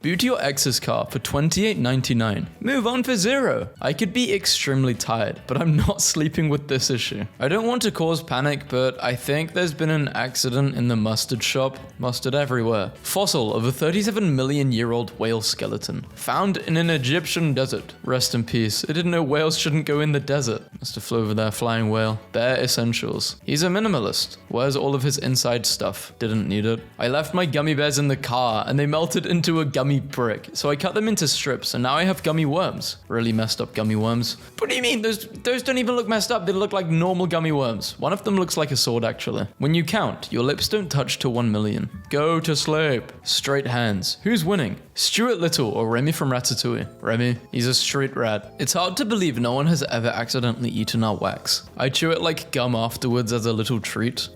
Boot your ex's car for $28.99. Move on for $0. I could be extremely tired, but I'm not sleeping with this issue. I don't want to cause panic, but I think there's been an accident in the mustard shop. Mustard everywhere. Fossil of a 37-million-year-old whale skeleton. Found in an Egyptian desert. Rest in peace. I didn't know whales shouldn't go in the desert. Must have flew over there, flying whale. Bare essentials. He's a minimalist. Where's all of his inside stuff? Didn't need it. I left my gummy bears in the car and they melted into a gummy brick. So I cut them into strips and now I have gummy worms. Really messed up gummy worms. What do you mean? Those don't even look messed up. They look like normal gummy worms. One of them looks like a sword actually. When you count, your lips don't touch to 1 million. Go to sleep. Straight hands. Who's winning? Stuart Little or Remy from Ratatouille? Remy, he's a street rat. It's hard to believe no one has ever accidentally eaten our wax. I chew it like gum afterwards as a little treat.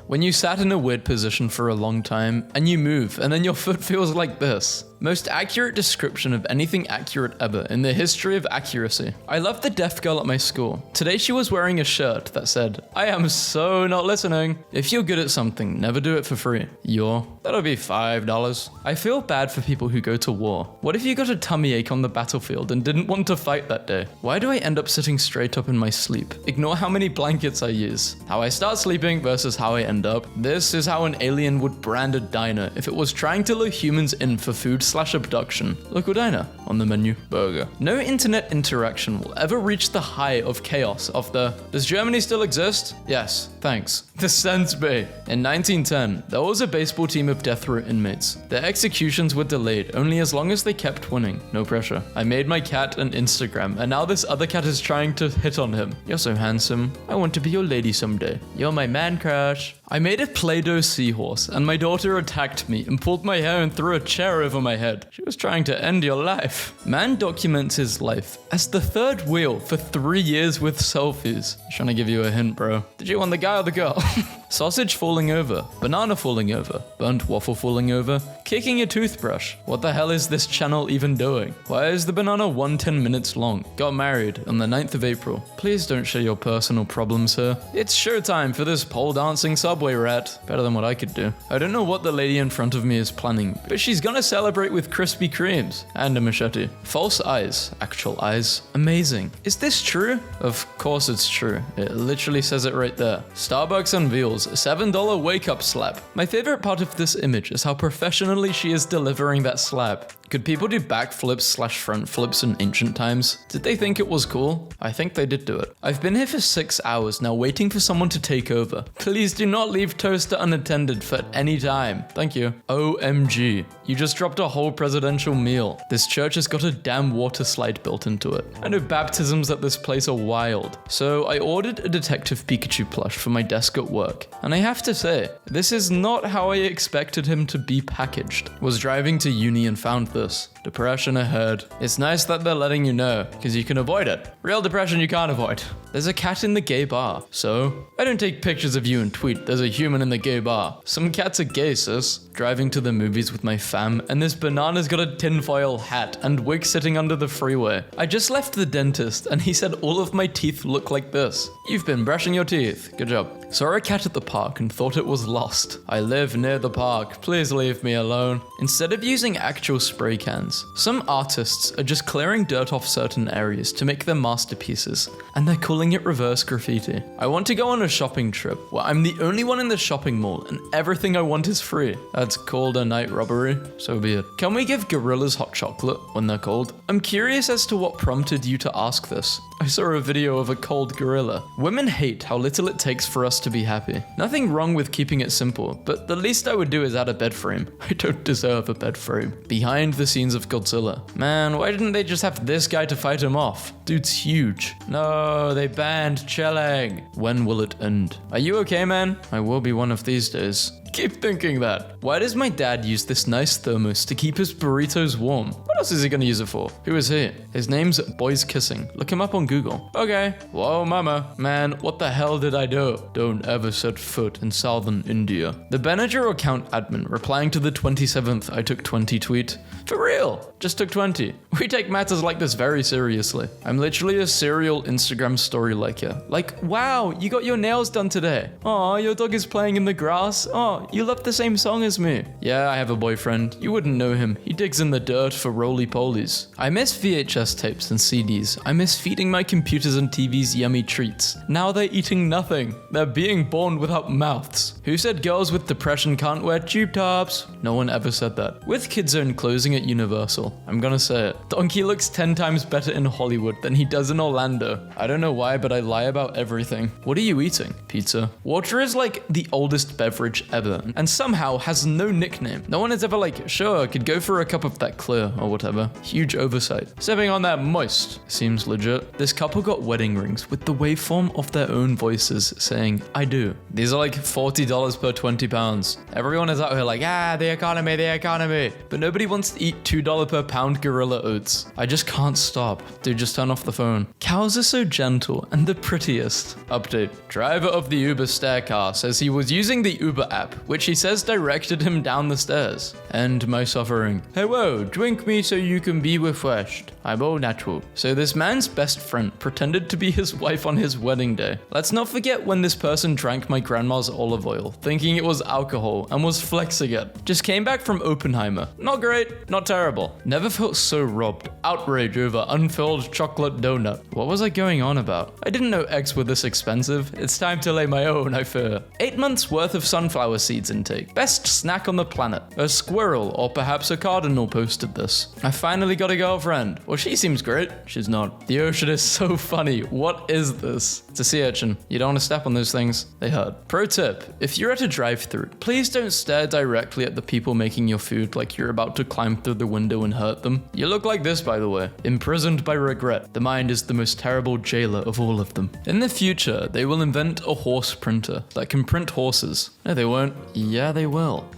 When you sat in a weird position for a long time and you move and then your foot feels like this. Most accurate description of anything accurate ever in the history of accuracy. I love the deaf girl at my school. Today she was wearing a shirt that said, I am so not listening. If you're good at something, never do it for free. That'll be $5. I feel bad for people who go to war. What if you got a tummy ache on the battlefield and didn't want to fight that day? Why do I end up sitting straight up in my sleep? Ignore how many blankets I use. How I start sleeping versus how I end up. This is how an alien would brand a diner if it was trying to lure humans in for food/abduction. Local diner. On the menu, burger. No internet interaction will ever reach the high of chaos of the, does Germany still exist? Yes, thanks. The Sense Bay. In 1910, there was a baseball team of death row inmates. Their executions were delayed only as long as they kept winning. No pressure. I made my cat an Instagram, and now this other cat is trying to hit on him. You're so handsome. I want to be your lady someday. You're my man crush. I made a Play-Doh seahorse, and my daughter attacked me and pulled my hair and threw a chair over my head. She was trying to end your life. Man documents his life as the third wheel for 3 years with selfies. Trying to give you a hint, bro. Did you want the guy or the girl? Sausage falling over, banana falling over, burnt waffle falling over, kicking a toothbrush. What the hell is this channel even doing? Why is the banana 110 minutes long? Got married on the 9th of April. Please don't share your personal problems here. It's showtime for this pole dancing subway rat. Better than what I could do. I don't know what the lady in front of me is planning, but she's gonna celebrate with Krispy Kremes and a machete. False eyes, actual eyes. Amazing. Is this true? Of course it's true. It literally says it right there. Starbucks unveils a $7 wake-up slab. My favorite part of this image is how professionally she is delivering that slab. Could people do backflips/front flips in ancient times? Did they think it was cool? I think they did do it. I've been here for 6 hours now waiting for someone to take over. Please do not leave toaster unattended for any time. Thank you. OMG. You just dropped a whole presidential meal. This church has got a damn water slide built into it. I know baptisms at this place are wild. So I ordered a Detective Pikachu plush for my desk at work. And I have to say, this is not how I expected him to be packaged. Was driving to uni and found this. Depression ahead. It's nice that they're letting you know, because you can avoid it. Real depression you can't avoid. There's a cat in the gay bar. So, I don't take pictures of you and tweet, there's a human in the gay bar. Some cats are gay, sis. Driving to the movies with my fam, and this banana's got a tinfoil hat and wig sitting under the freeway. I just left the dentist, and he said all of my teeth look like this. You've been brushing your teeth. Good job. Saw a cat at the park and thought it was lost. I live near the park. Please leave me alone. Instead of using actual spray cans, some artists are just clearing dirt off certain areas to make their masterpieces, and they're calling it reverse graffiti. I want to go on a shopping trip where I'm the only one in the shopping mall and everything I want is free. That's called a night robbery. So be it. Can we give gorillas hot chocolate when they're cold? I'm curious as to what prompted you to ask this. I saw a video of a cold gorilla. Women hate how little it takes for us to be happy. Nothing wrong with keeping it simple, but the least I would do is add a bed frame. I don't deserve a bed frame. Behind the scenes of Godzilla. Man, why didn't they just have this guy to fight him off? Dude's huge. No, they banned chilling. When will it end? Are you okay, man? I will be one of these days. Keep thinking that. Why does my dad use this nice thermos to keep his burritos warm? What else is he gonna use it for? Who is he? His name's Boys Kissing. Look him up on Google. Okay. Whoa, mama. Man, what the hell did I do? Don't ever set foot in southern India. The Benadryl account admin replying to the 27th I took 20 tweet. For real. Just took 20. We take matters like this very seriously. I'm literally a serial Instagram story liker. Like, wow, you got your nails done today. Aw, your dog is playing in the grass. Oh, Oh, you love the same song as me. Yeah, I have a boyfriend. You wouldn't know him. He digs in the dirt for roly-polies. I miss VHS tapes and CDs. I miss feeding my computers and TVs yummy treats. Now they're eating nothing. They're being born without mouths. Who said girls with depression can't wear tube tops? No one ever said that. With Kid Zone closing at Universal, I'm gonna say it. Donkey looks 10 times better in Hollywood than he does in Orlando. I don't know why, but I lie about everything. What are you eating? Pizza. Water is like the oldest beverage ever, and somehow has no nickname. No one is ever like, sure, could go for a cup of that clear or whatever. Huge oversight. Sipping on that moist. Seems legit. This couple got wedding rings with the waveform of their own voices saying, I do. These are like $40 per 20 pounds. Everyone is out here like, the economy. But nobody wants to eat $2 per pound Gorilla Oats. I just can't stop. Dude, just turn off the phone. Cows are so gentle and the prettiest. Update. Driver of the Uber stair car says he was using the Uber app, which he says directed him down the stairs. End my suffering. Hey, whoa, drink me so you can be refreshed. I'm all natural. So this man's best friend pretended to be his wife on his wedding day. Let's not forget when this person drank my grandma's olive oil, thinking it was alcohol, and was flexing it. Just came back from Oppenheimer. Not great, not terrible. Never felt so robbed. Outrage over unfilled chocolate donut. What was I going on about? I didn't know eggs were this expensive. It's time to lay my own, I fear. 8 months worth of sunflower seeds intake. Best snack on the planet. A squirrel or perhaps a cardinal posted this. I finally got a girlfriend. Well, she seems great. She's not. The ocean is so funny. What is this? It's a sea urchin. You don't want to step on those things. They hurt. Pro tip. If you're at a drive-thru, please don't stare directly at the people making your food like you're about to climb through the window and hurt them. You look like this, by the way. Imprisoned by regret. The mind is the most terrible jailer of all of them. In the future, they will invent a horse printer that can print horses. No, they won't. Yeah, they will.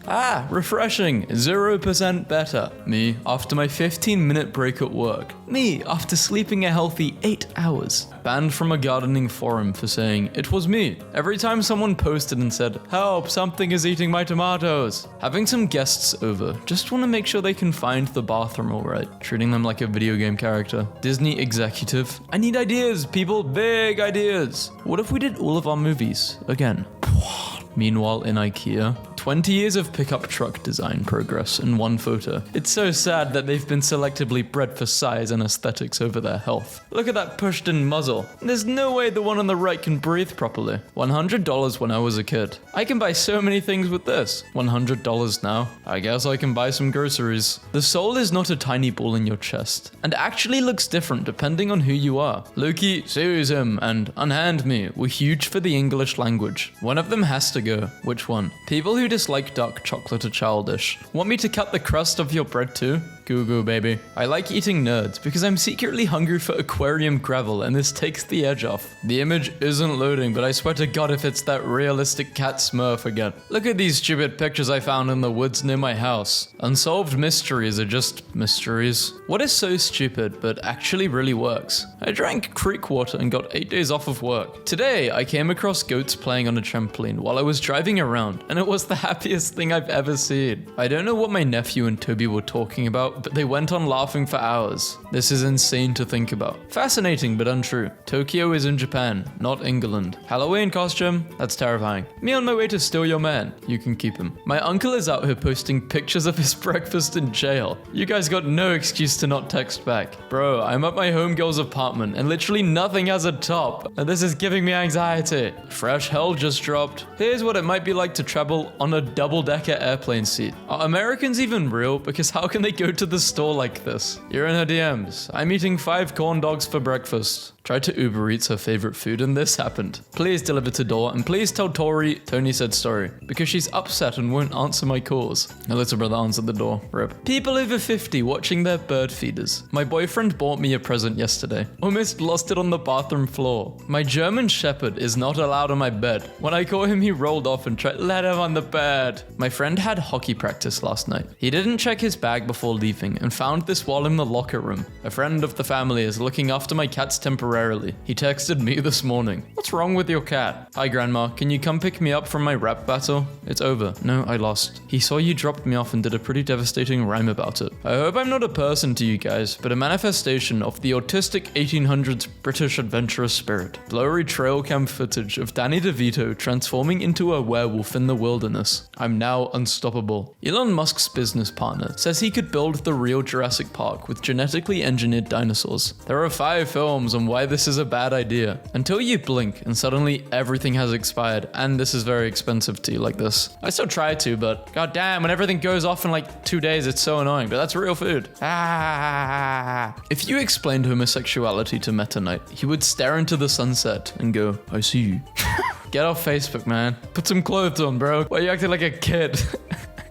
Refreshing. 0% better. Me, after my 15-minute break at work. Me, after sleeping a healthy 8 hours. Banned from a gardening forum for saying, it was me. Every time someone posted and said, help, something is eating my tomatoes. Having some guests over, just want to make sure they can find the bathroom alright. Treating them like a video game character. Disney executive. I need ideas, people, big ideas. What if we did all of our movies again? Meanwhile, in IKEA, 20 years of pickup truck design progress in one photo. It's so sad that they've been selectively bred for size and aesthetics over their health. Look at that pushed-in muzzle. There's no way the one on the right can breathe properly. $100 when I was a kid. I can buy so many things with this. $100 now. I guess I can buy some groceries. The soul is not a tiny ball in your chest, and actually looks different depending on who you are. Loki, seize him, and unhand me were huge for the English language. One of them has to go. Which one? People who dislike dark chocolate are childish. Want me to cut the crust of your bread too? Goo baby. I like eating nerds because I'm secretly hungry for aquarium gravel and this takes the edge off. The image isn't loading, but I swear to God if it's that realistic cat smurf again. Look at these stupid pictures I found in the woods near my house. Unsolved mysteries are just mysteries. What is so stupid but actually really works? I drank creek water and got 8 days off of work. Today I came across goats playing on a trampoline while I was driving around, and it was the happiest thing I've ever seen. I don't know what my nephew and Toby were talking about, but they went on laughing for hours. This is insane to think about. Fascinating but untrue. Tokyo is in Japan, not England. Halloween costume? That's terrifying. Me on my way to steal your man. You can keep him. My uncle is out here posting pictures of his breakfast in jail. You guys got no excuse to not text back. Bro, I'm at my homegirl's apartment and literally nothing has a top. And this is giving me anxiety. Fresh hell just dropped. Here's what it might be like to travel on a double-decker airplane seat. Are Americans even real? Because how can they go to the store like this? You're in her DMs. I'm eating 5 corn dogs for breakfast. Tried to Uber Eats her favorite food and this happened. Please deliver to door and please tell Tori Tony said sorry because she's upset and won't answer my calls. Her little brother answered the door. RIP. People over 50 watching their bird feeders. My boyfriend bought me a present yesterday. Almost lost it on the bathroom floor. My German Shepherd is not allowed on my bed. When I caught him, he rolled off and tried let him on the bed. My friend had hockey practice last night. He didn't check his bag before leaving and found this while in the locker room. A friend of the family is looking after my cat's temporary temporarily. He texted me this morning. What's wrong with your cat? Hi grandma, can you come pick me up from my rap battle? It's over. No, I lost. He saw you dropped me off and did a pretty devastating rhyme about it. I hope I'm not a person to you guys, but a manifestation of the autistic 1800s British adventurous spirit. Blurry trail cam footage of Danny DeVito transforming into a werewolf in the wilderness. I'm now unstoppable. Elon Musk's business partner says he could build the real Jurassic Park with genetically engineered dinosaurs. There are 5 films on why this is a bad idea. Until you blink and suddenly everything has expired, and this is very expensive to you like this. I still try to, but goddamn, when everything goes off in like 2 days, it's so annoying, but that's real food. If you explained homosexuality to Meta Knight, he would stare into the sunset and go, I see you. Get off Facebook, man. Put some clothes on, bro. Why are you acting like a kid?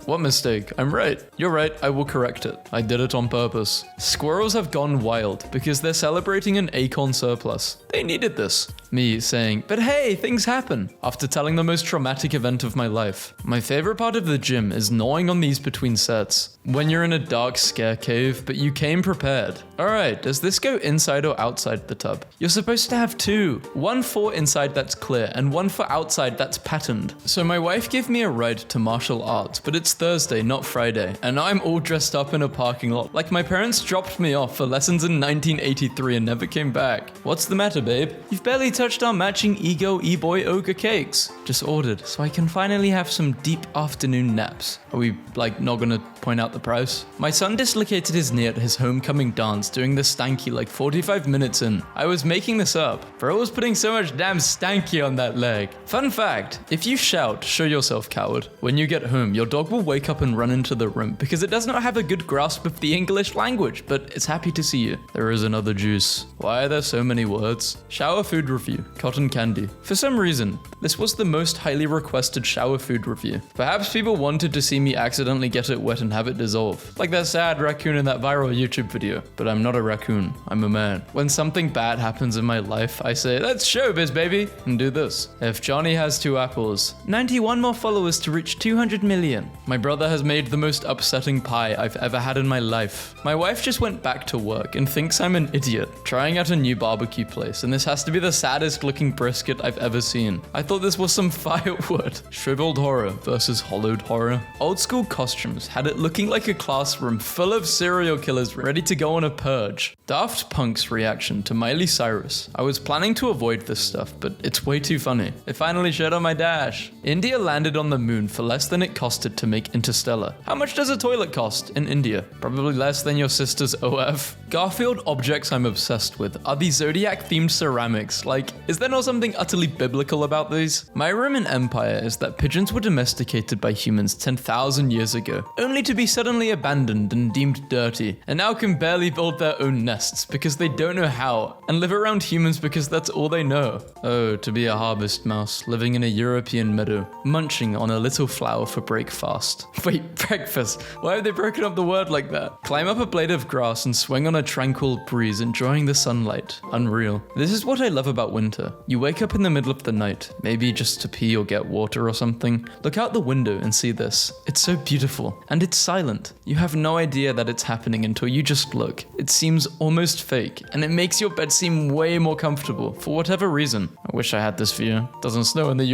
What mistake? I'm right. You're right, I will correct it. I did it on purpose. Squirrels have gone wild because they're celebrating an acorn surplus. They needed this. Me saying, but hey, things happen, after telling the most traumatic event of my life. My favorite part of the gym is gnawing on these between sets. When you're in a dark scare cave, but you came prepared. Alright, does this go inside or outside the tub? You're supposed to have 2. One for inside that's clear, and one for outside that's patterned. So my wife gave me a ride to martial arts, but it's Thursday, not Friday, and I'm all dressed up in a parking lot, like my parents dropped me off for lessons in 1983 and never came back. What's the matter, babe? You've barely touched our matching Ego E-Boy Ogre cakes. Just ordered, so I can finally have some deep afternoon naps. Are we, like, not gonna point out the price? My son dislocated his knee at his homecoming dance doing the stanky like 45 minutes in. I was making this up. Bro was putting so much damn stanky on that leg. Fun fact, if you shout, show yourself coward, when you get home, your dog will wake up and run into the room because it does not have a good grasp of the English language, but it's happy to see you. There is another juice. Why are there so many words? Shower food review, cotton candy. For some reason, this was the most highly requested shower food review. Perhaps people wanted to see me accidentally get it wet and have it dissolve. Like that sad raccoon in that viral YouTube video. But I'm not a raccoon, I'm a man. When something bad happens in my life, I say, that's showbiz, baby, and do this. If Johnny has 2 apples, 91 more followers to reach 200 million. My brother has made the most upsetting pie I've ever had in my life. My wife just went back to work and thinks I'm an idiot, trying out a new barbecue place, and this has to be the saddest looking brisket I've ever seen. I thought this was some firewood. Shriveled horror versus hollowed horror. Old school costumes had it looking like a classroom full of serial killers ready to go on a purge. Daft Punk's reaction to Miley Cyrus. I was planning to avoid this stuff, but it's way too funny. It finally showed on my dash. India landed on the moon for less than it costed to make Interstellar. How much does a toilet cost in India? Probably less than your sister's OF. Garfield objects I'm obsessed with are these Zodiac themed ceramics. Like, is there not something utterly biblical about these? My Roman Empire is that pigeons were domesticated by humans 10,000 years ago, only to be suddenly abandoned and deemed dirty, and now can barely build their own nests because they don't know how, and live around humans because that's all they know. Oh, to be a harvest mouse living in a European meadow, munching on a little flower for breakfast. Wait, breakfast? Why have they broken up the word like that? Climb up a blade of grass and swing on a tranquil breeze, enjoying the sunlight. Unreal. This is what I love about winter. You wake up in the middle of the night, maybe just to pee or get water or something. Look out the window and see this. It's so beautiful, and it's silent. You have no idea that it's happening until you just look. It seems almost fake, and it makes your bed seem way more comfortable for whatever reason. I wish I had this view. Doesn't snow in the